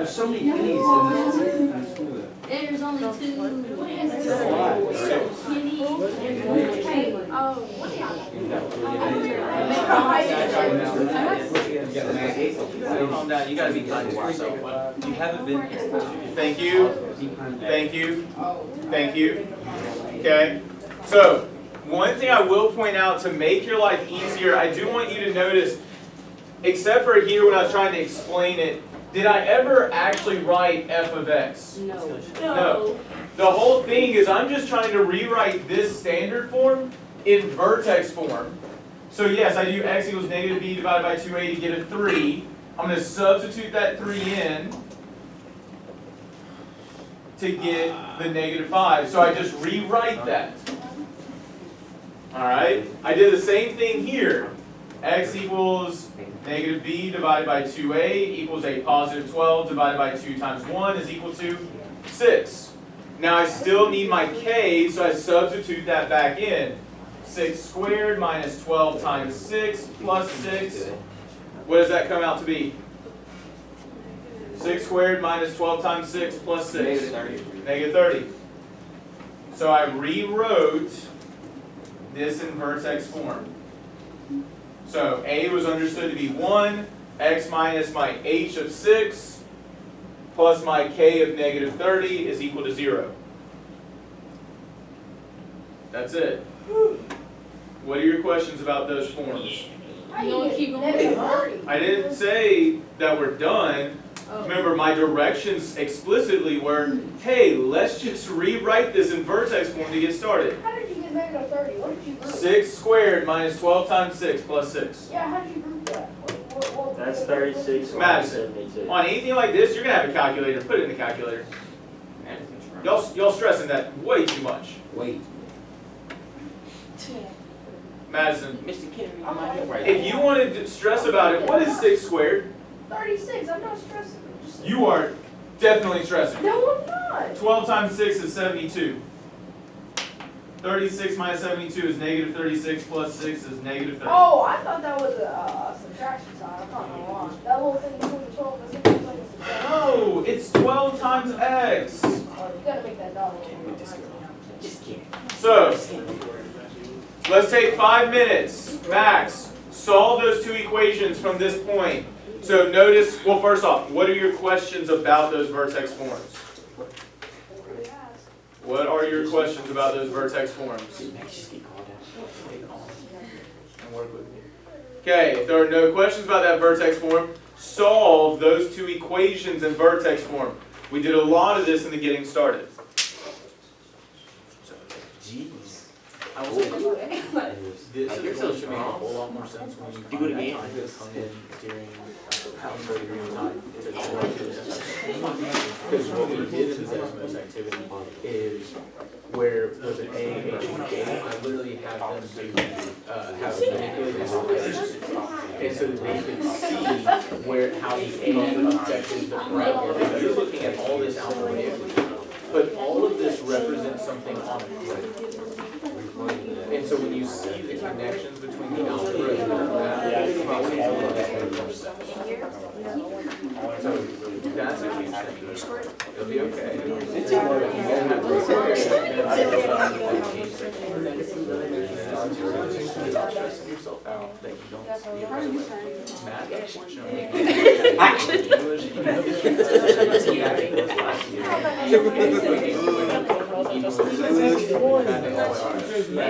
There's so many pennies in this school. There's only two. That's a lot. Penny and Calm down. You gotta be kind to yourself. You haven't been. Thank you. Thank you. Thank you. Okay. So, one thing I will point out to make your life easier, I do want you to notice, except for here when I was trying to explain it, did I ever actually write f of x? No. No. The whole thing is I'm just trying to rewrite this standard form in vertex form. So yes, I do x equals negative b divided by 2a to get a 3. I'm going to substitute that 3 in to get the negative 5. So I just rewrite that. Alright? I did the same thing here. X equals negative b divided by 2a equals a positive 12 divided by 2 times 1 is equal to 6. Now I still need my k, so I substitute that back in. 6 squared minus 12 times 6 plus 6. What does that come out to be? 6 squared minus 12 times 6 plus 6. Negative 30. So I rewrote this in vertex form. So a was understood to be 1, x minus my h of 6, plus my k of negative 30 is equal to 0. That's it. What are your questions about those forms? I didn't say that we're done. Remember, my directions explicitly were, hey, let's just rewrite this in vertex form to get started. How did you get negative 30? What did you group? 6 squared minus 12 times 6 plus 6. Yeah, how did you group that? What That's 36 minus 72. On anything like this, you're going to have a calculator. Put it in the calculator. Y'all stressing that way too much. Wait. Madison, Mr. Kennedy, you might get right. if you wanted to stress about it, what is 6 squared? 36, I'm not stressing. Just... You are definitely stressing. No, I'm not. 12 times 6 is 72. 36 minus 72 is negative 36 plus 6 is negative 30. Oh, I thought that was a subtraction sign. I thought no line. That little thing between the 12 and 6 is like a subtraction. No, it's 12 times x. Oh, you gotta make that dollar. Just kidding. So, let's take 5 minutes, max. Solve those two equations from this point. So notice, well, first off, what are your questions about those vertex forms? What are your questions about those vertex forms? Okay, if there are no questions about that vertex form, solve those two equations in vertex form. We did a lot of this in the getting started. Jeez. I will say this is going to make a whole lot more sense when you Do it again. find this in during how to time. Because what we did in the Desmos activity is where was it A, H, and K, I literally have them do have manipulate this and so that they could see where how the A affected the parabola. You're looking at all this algebraically, but all of this represents something on a grid. And so when you see the connections between the algebra and the math, it makes all of this make more sense. So that's a huge thing. It'll be okay. You don't have to stop stressing yourself out that you don't see it. Math action.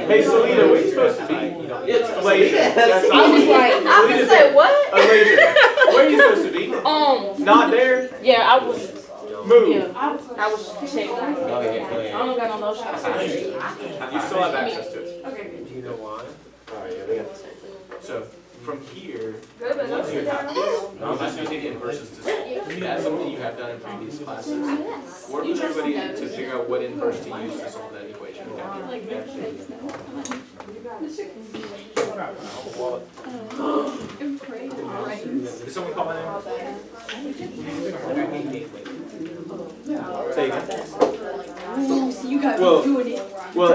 Hey, Selena, where are you supposed to be? Alasia. I was like, I was say what? Alasia, where are you supposed to be? Not there? Yeah, I was. Move. Yeah, I was checking. I don't got no motion. You still have access to it. Okay. Do you know why? Alright, yeah, they got the same thing. So from here, once you have this, I'm just going to take inverses to solve. That's something you have done in previous classes. Work with everybody to figure out what inverse to use to solve that equation. Did someone call my name? Say again. Well,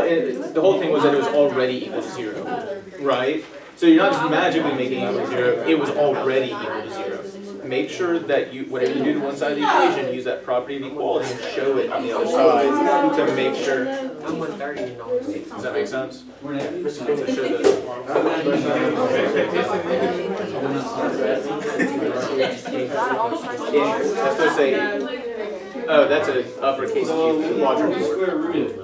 the whole thing was that it was already equal to 0, right? So you're not just magically making it equal to 0, it was already equal to 0. make sure that you, whatever you do to one side of the equation, use that property of equality and show it on the other side to make sure. I'm 130 and all. Does that make sense? We're So to show that's to say, oh, that's an uppercase Q, quadrant 4. square root.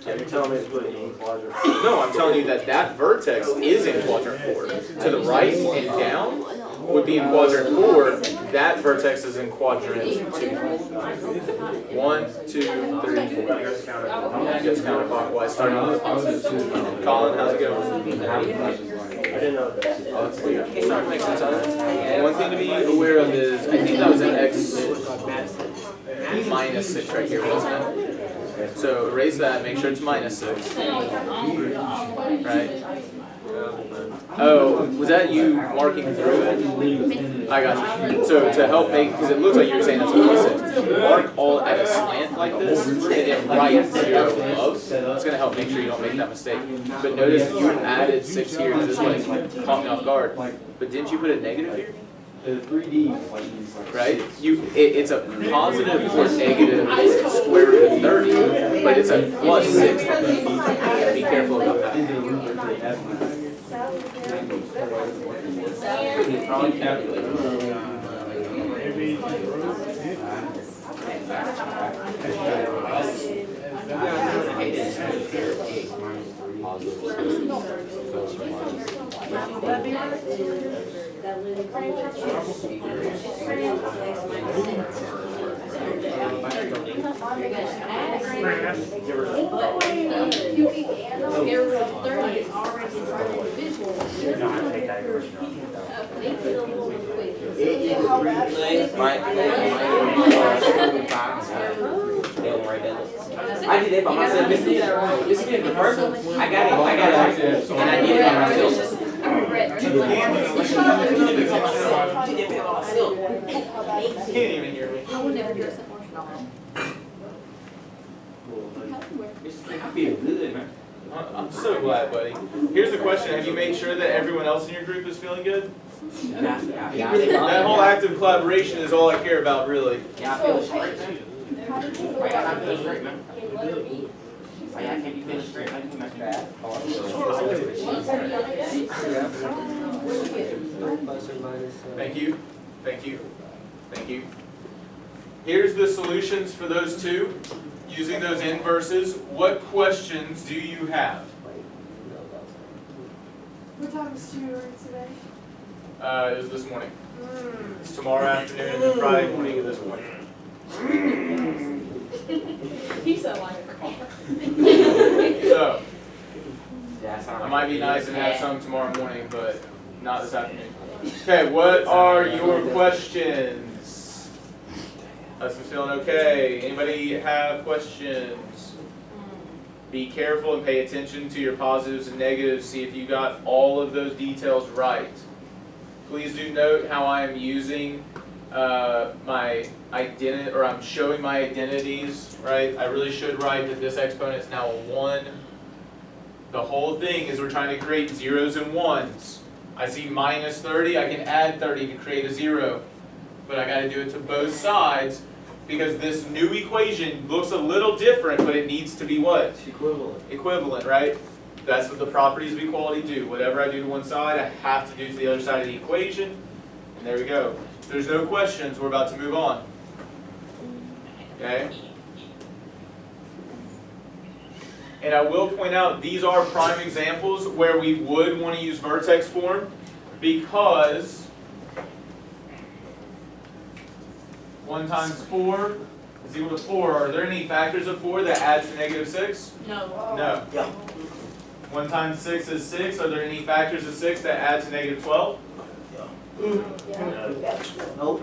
You're telling me to put it in quadrant. No, I'm telling you that that vertex is in quadrant 4. To the right and down would be in quadrant 4. That vertex is in quadrant 2. 1, 2, 3, 4. Just counterclockwise, starting with the positives. Colin, how's it going? I didn't know that. It's starting to make sense out of it. One thing to be aware of is, I think that was an x minus 6 right here, wasn't it? So erase that, make sure it's minus 6. Right? Oh, was that you marking through it? I got you. So to help make, because it looks like you were saying that's what you said, mark all at a slant like this, and then write 0 above. It's going to help make sure you don't make that mistake. But notice you added 6 here, because this one caught me off guard. But didn't you put a negative here? The 3D. Right? It's a positive or negative square root of 30, but it's a plus 6 from the. Be careful about that. I did that by myself. This is the first one. I got it, and I did it by myself. Can't even hear me. I would never dress up marshmallow. I feel good, man. I'm so glad, buddy. Here's the question: have you made sure that everyone else in your group is feeling good? That whole active collaboration is all I care about, really. Yeah, I feel straight, man. I feel straight, man. I can't be feeling straight, man. You must be bad. Thank you. Thank you. Thank you. Here's the solutions for those two. Using those inverses, what questions do you have? What time is tutoring today? It was this morning. It's tomorrow afternoon and then Friday morning at this point. He sound like a car. So, I might be nice and have some tomorrow morning, but not this afternoon. Okay, what are your questions? Us feeling okay? Anybody have questions? Be careful and pay attention to your positives and negatives. See if you got all of those details right. Please do note how I am using my identity, or I'm showing my identities, right? I really should write that this exponent is now a 1. The whole thing is we're trying to create zeros and ones. I see minus 30, I can add 30 to create a 0. But I got to do it to both sides because this new equation looks a little different, but it needs to be what? Equivalent. Equivalent, right? That's what the properties of equality do. Whatever I do to one side, I have to do to the other side of the equation. And there we go. If there's no questions, we're about to move on. Okay? And I will point out, these are prime examples where we would want to use vertex form because 1 times 4 is equal to 4. Are there any factors of 4 that add to negative 6? No. No. 1 times 6 is 6. Are there any factors of 6 that add to negative 12? Nope.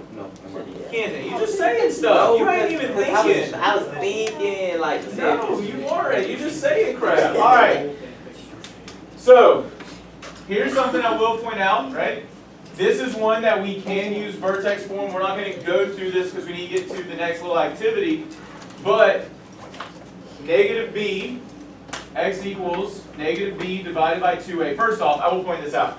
Can't you just saying stuff? You ain't even thinking. I was thinking like. No, you aren't. You just saying crap. All right. So here's something I will point out. Right. This is one that we can use vertex form. We're not going to go through this because we need to get to the next little activity. But negative b, x equals negative b divided by 2a. First off, I will point this out.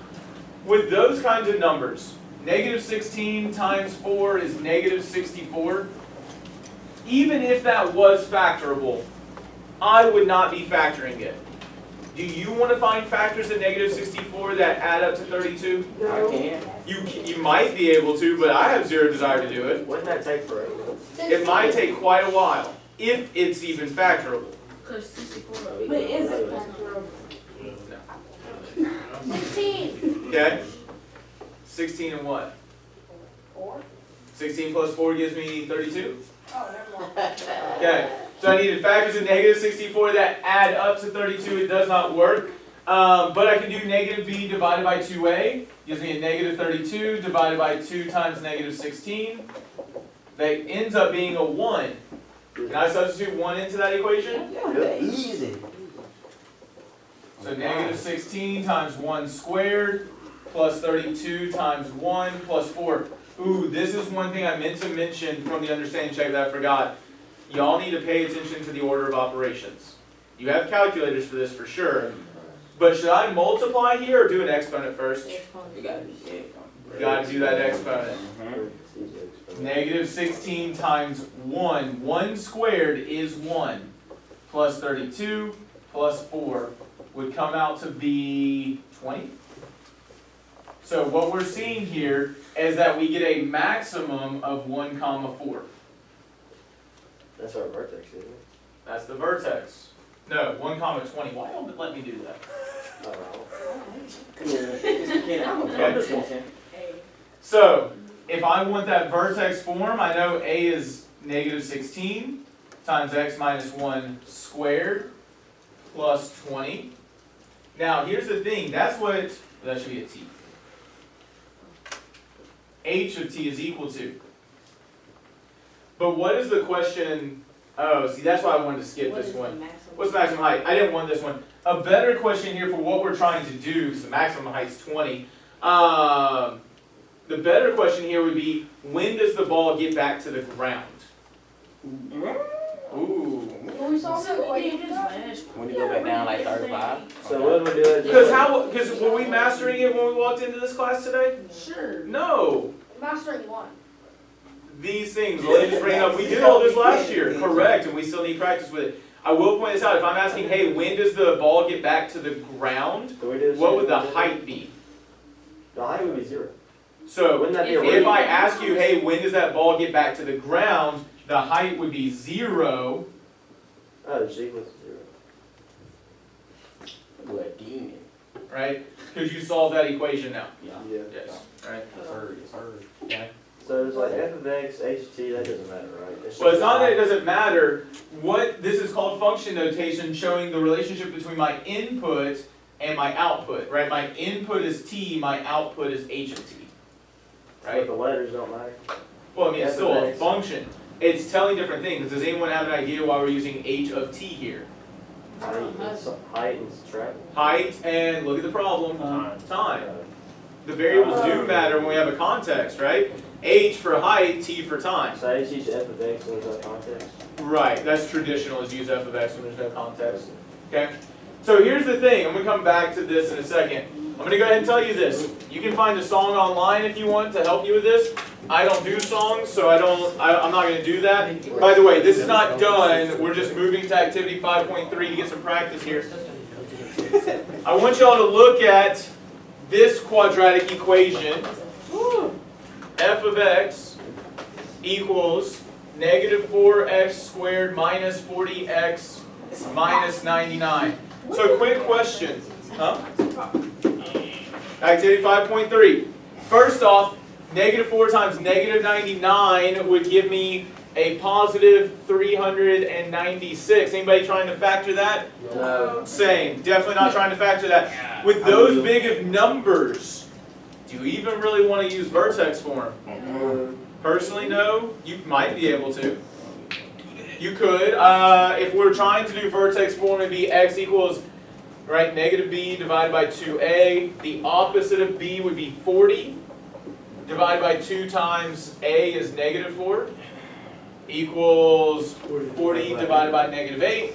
With those kinds of numbers, negative 16 times 4 is negative 64. Even if that was factorable, I would not be factoring it. Do you want to find factors in negative 64 that add up to 32? I can. You might be able to, but I have zero desire to do it. Wouldn't that take forever? It might take quite a while, if it's even factorable. Cause 64. But is it factorable? 16. Okay? 16 and what? 4? 16 plus 4 gives me 32? Oh, never mind. Okay, so I needed factors in negative 64 that add up to 32. It does not work. But I can do negative b divided by 2a. Gives me a negative 32 divided by 2 times negative 16. That ends up being a 1. Can I substitute 1 into that equation? Easy. So negative 16 times 1 squared plus 32 times 1 plus 4. Ooh, this is one thing I meant to mention from the understanding check that I forgot. Y'all need to pay attention to the order of operations. You have calculators for this for sure. But should I multiply here or do an exponent first? You gotta be sick. You gotta do that exponent. Negative 16 times 1. 1 squared is 1. Plus 32 plus 4 would come out to be 20. So what we're seeing here is that we get a maximum of 1 comma 4. That's our vertex, isn't it? That's the vertex. No, 1 comma 20. Why don't it let me do that? Okay. So, if I want that vertex form, I know a is negative 16 times x minus 1 squared plus 20. Now, here's the thing. That should be a t. H of t is equal to. But what is the question? Oh, see, that's why I wanted to skip this one. What's the maximum height? I didn't want this one. A better question here for what we're trying to do, because the maximum height is 20. The better question here would be, when does the ball get back to the ground? Ooh. When we solve the equation, When you go back down like 35. So what would we do it? Because were we mastering it when we walked into this class today? Sure. No. mastering one. These things, let me just bring up, we did all this last year, correct, and we still need practice with it. I will point this out, if I'm asking, hey, when does the ball get back to the ground, what would the height be? The height would be 0. So, Wouldn't that be a if I ask you, hey, when does that ball get back to the ground, the height would be 0. Oh, it's equal to 0. What a demon. Right? Because you solved that equation now. Yeah. Yeah. Yes. Right? It's hard, it's hard. Okay. So it's like f of x, h of t, that doesn't matter, right? Well, it's not that it doesn't matter. This is called function notation, showing the relationship between my input and my output, right? My input is t, my output is h of t, But right? the letters don't matter. Well, I mean, it's F still of a x. function. It's telling different things. Does anyone have an idea why we're using h of t here? Height and travel. Height and, look at the problem, Time. time. The variables do matter when we have a context, right? H for height, t for time. So h equals f of x when there's no context. Right, that's traditional, is use f of x when there's no context. Okay? So here's the thing, I'm going to come back to this in a second. I'm going to go ahead and tell you this. You can find a song online if you want to help you with this. I don't do songs, so I'm not going to do that. By the way, this is not done. We're just moving to activity 5.3 to get some practice here. I want y'all to look at this quadratic equation. F of x equals negative 4x squared minus 40x minus 99. So quick question. Activity 5.3. First off, negative 4 times negative 99 would give me a positive 396. Anybody trying to factor that? No. Same. Definitely not trying to factor that. With those big of numbers, do you even really want to use vertex form? Personally, no. You might be able to. You could. If we're trying to do vertex form, it'd be x equals, right, negative b divided by 2a. The opposite of b would be 40. Divided by 2 times a is negative 4. Equals 40 divided by negative 8.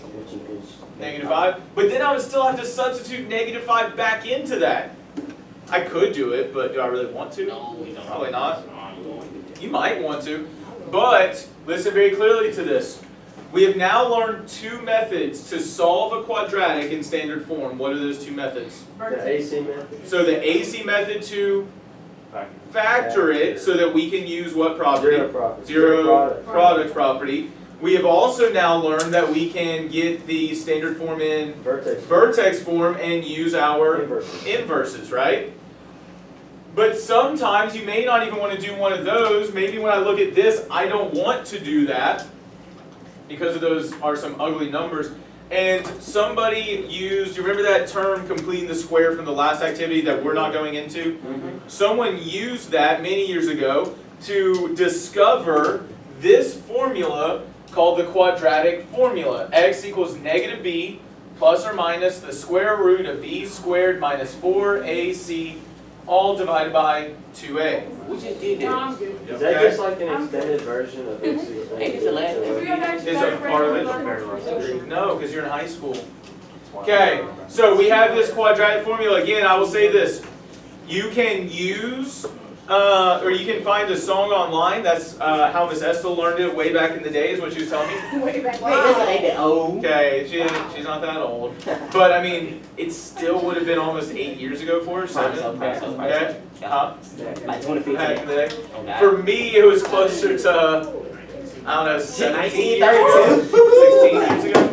Negative 5. But then I would still have to substitute negative 5 back into that. I could do it, but do I really want to? No, we don't. Probably not. You might want to, but listen very clearly to this. We have now learned two methods to solve a quadratic in standard form. What are those two methods? The AC method. So the AC method to factor it so that we can use what property? Zero product. Zero product property. We have also now learned that we can get the standard form in vertex form and use our inverses, right? But sometimes you may not even want to do one of those. Maybe when I look at this, I don't want to do that because of those are some ugly numbers. And somebody used, you remember that term completing the square from the last activity that we're not going into? Someone used that many years ago to discover this formula called the quadratic formula. X equals negative b plus or minus the square root of b squared minus 4ac all divided by 2a. We just did that. Is that just like an extended version of this? Hey, this is the last thing. Is a part of it? No, because you're in high school. Okay, so we have this quadratic formula. Again, I will say this. You can use, or you can find a song online. That's how Miss Estel learned it way back in the day, is what she was telling me. Way back. Wait, this ain't that old. Okay, she's not that old. But I mean, it still would have been almost 8 years ago for her, 7. Okay? Like 2015. Back in the day. For me, it was closer to, I don't know, 17 years 16 years ago.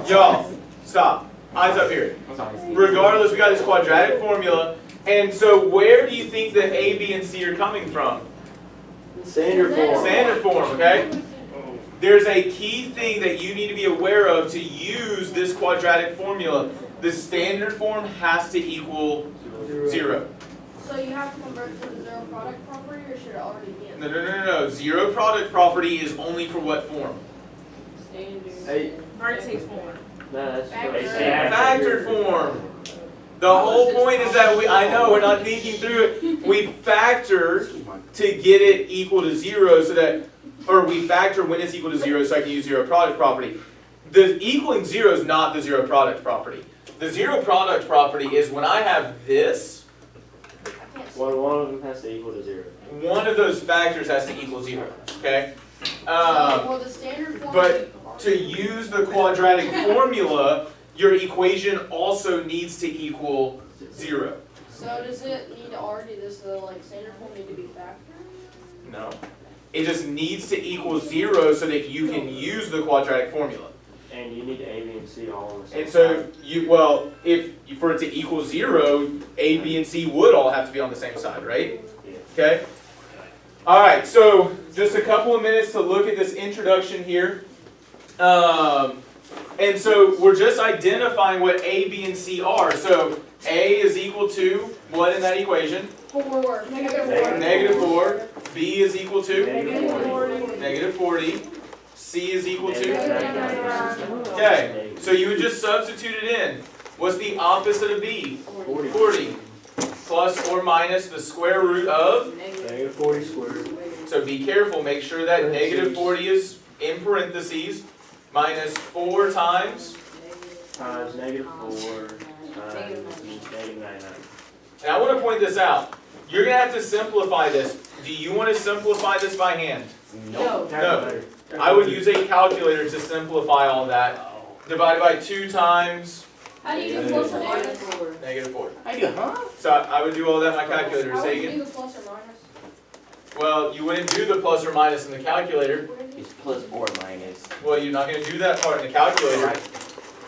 Y'all, stop. Eyes up here. Regardless, we got this quadratic formula. And so where do you think that A, B, and C are coming from? Standard form. Standard form, okay? There's a key thing that you need to be aware of to use this quadratic formula. The standard form has to equal 0. So you have to convert to the zero product property, or should it already be in? No. Zero product property is only for what form? Hey, Vertex form. no, that's Factored form. The whole point is that I know we're not thinking through it. We factor to get it equal to 0 so that, or we factor when it's equal to 0 so I can use zero product property. The equaling 0 is not the zero product property. The zero product property is when I have this, one of them has to equal to 0. one of those factors has to equal 0, okay? Well, the standard form. But to use the quadratic formula, your equation also needs to equal 0. So does it need to already, does the standard form need to be factored? No. It just needs to equal 0 so that you can use the quadratic formula. And you need A, B, and C all on the same And so, side. if for it to equal 0, A, B, and C would all have to be on the same side, right? Yeah. Okay? All right, so just a couple of minutes to look at this introduction here. And so we're just identifying what A, B, and C are. So A is equal to what in that equation? 4. Negative 4. B is equal to? Negative 40. Negative 40. C is equal to? Negative Okay, so you would just substitute it in. What's the opposite of B? 40. Plus or minus the square root of? Negative 40 squared. So be careful, make sure that negative 40 is in parentheses. Minus 4 times? Times negative 4 times negative 99. And I want to point this out. You're going to have to simplify this. Do you want to simplify this by hand? No. No. I would use a calculator to simplify all that. Divided by 2 times How do you do plus or minus? negative 4. How you, huh? So I would do all that in my calculator. How Say would you again. do the plus or minus? Well, you wouldn't do the plus or minus in the calculator. It's plus or minus. Well, you're not going to do that part in the calculator.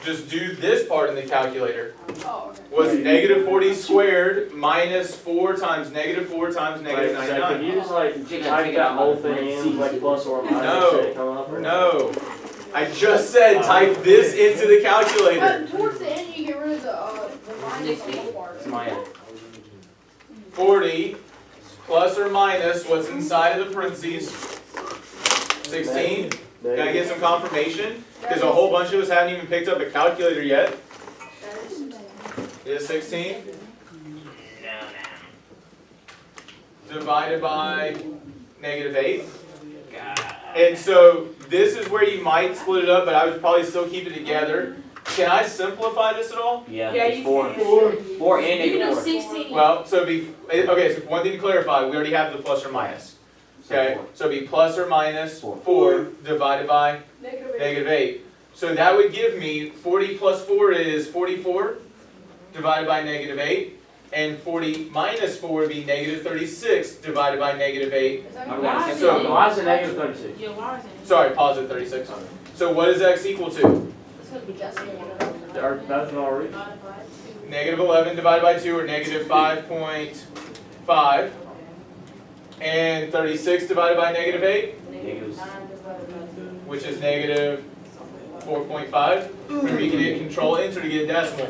Just do this part in the calculator. Oh, okay. What's negative 40 squared minus 4 times negative 4 times negative So can 99? you just type that whole thing in, plus or minus, No. should it come up? Or No. I just said type this into the calculator. Towards the end, you get rid of the minus part. It's mine. 40 plus or minus what's inside of the parentheses. 16. Can I get some confirmation? Because a whole bunch of us haven't even picked up a calculator yet. It is 16. Divided by negative 8. And so this is where you might split it up, but I would probably still keep it together. can I simplify this at all? Yeah, Yeah, it's you 4. can. 4 and You negative know 4. 16. Well, so it'd be, okay, so one thing to clarify, we already have the plus or minus. Okay, so it'd be plus or minus 4 divided by negative 8. So that would give me 40 plus 4 is 44 divided by negative 8. And 40 minus 4 would be negative 36 divided by negative 8. Why is So- it? Why is it negative 36? Yeah, why is it? Sorry, positive 36. So what is x equal to? It's gonna be just Or both of our roots? Negative 11 divided by 2, or negative 5.5. And 36 divided by negative 8, which is negative 4.5. Remember, you can hit Control Enter to get a decimal.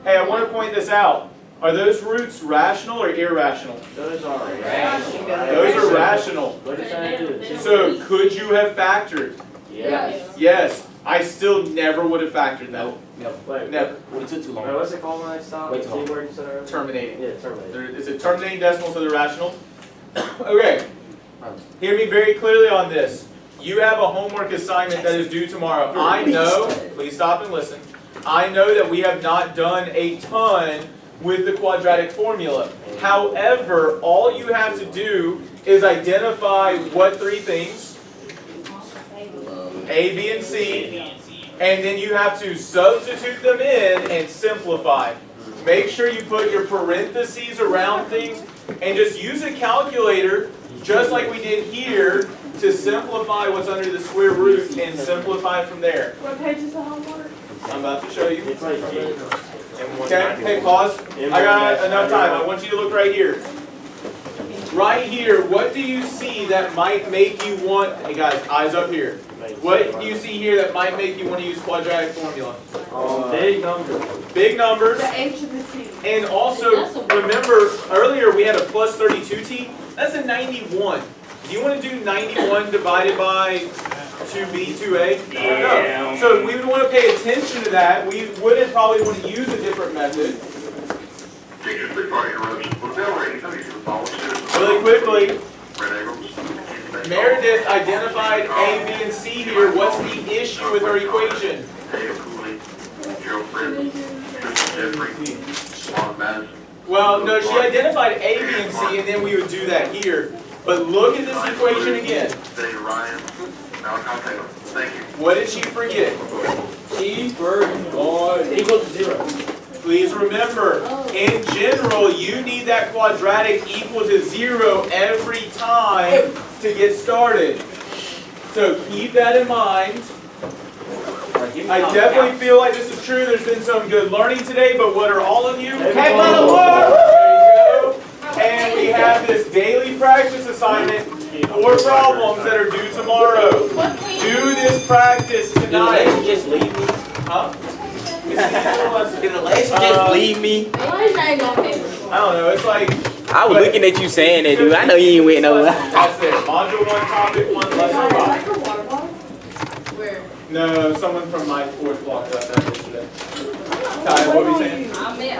Hey, I want to point this out. Are those roots rational or irrational? Those are Rational. Those are rational. What is that? So could you have factored? Yes. Yes. I still never would have factored that. Wait, Never. We took too long. wait, what's it called when I stop? Wait, See hold on. where you said earlier? Terminating. Yeah, terminate. It's a terminating decimal, so they're rational. Okay. Hear me very clearly on this. You have a homework assignment that is due tomorrow. I know, please stop and listen. I know that we have not done a ton with the quadratic formula. However, all you have to do is identify what 3 things? A, B, and C. And then you have to substitute them in and simplify. Make sure you put your parentheses around things and just use a calculator, just like we did here, to simplify what's under the square root and simplify from there. What page is the homework? I'm about to show you. It's like G. Okay, hey, pause. I got enough time. I want you to look right here. Right here, what do you see that might make you want, hey guys, eyes up here. What do you see here that might make you want to use quadratic formula? Big number. Big numbers. The H and the T. And also, remember, earlier we had a plus 32t. That's a 91. Do you want to do 91 divided by 2b, 2a? No. So we would want to pay attention to that. We wouldn't probably want to use a different method. Really quickly, Meredith identified A, B, and C here. What's the issue with her equation? Well, no, she identified A, B, and C, and then we would do that here. But look at this equation again. What did she forget? T for equal to 0. Please remember, in general, you need that quadratic equal to 0 every time to get started. So keep that in mind. I definitely feel like this is true. There's been some good learning today, but what are all of you? Head by the word! There you go. And we have this daily practice assignment, 4 problems that are due tomorrow. Do this practice Did the tonight. lesson just leave me? Huh? It's a lesson. Did the lesson just leave me? Why is that gonna pay? I don't know, it's like, I was looking at you saying that, dude. I know you ain't went nowhere. that's it. Module 1, topic 1, lesson 5. Where? No, someone from my 4th block got that yesterday. Ty, what were you saying? I mean,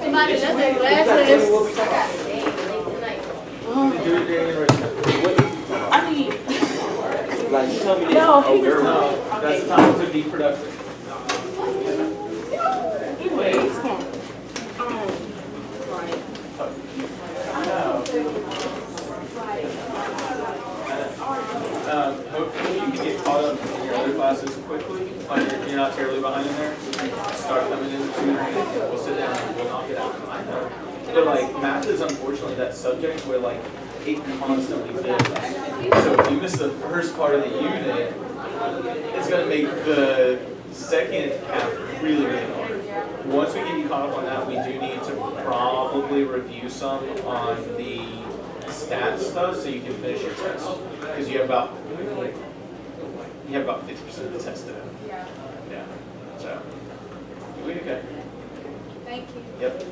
somebody does their glasses. I need. Like, you told me this. No, he Oh, was no, that's the time to be productive. Anyways, Hopefully you can get caught up in your other classes quickly. Like you're not terribly behind in there. Start coming in we'll sit down and we'll knock it out. I know. But like math is unfortunately that subject where like it constantly builds. So if you miss the first part of the unit, it's gonna make the second half really, really hard. Once we get you caught up on that, we do need to probably review some on the stats stuff so you can finish your test. Because you have about 50% of the test to do. Yeah. Yeah. So you'll be okay. Thank you. Yep.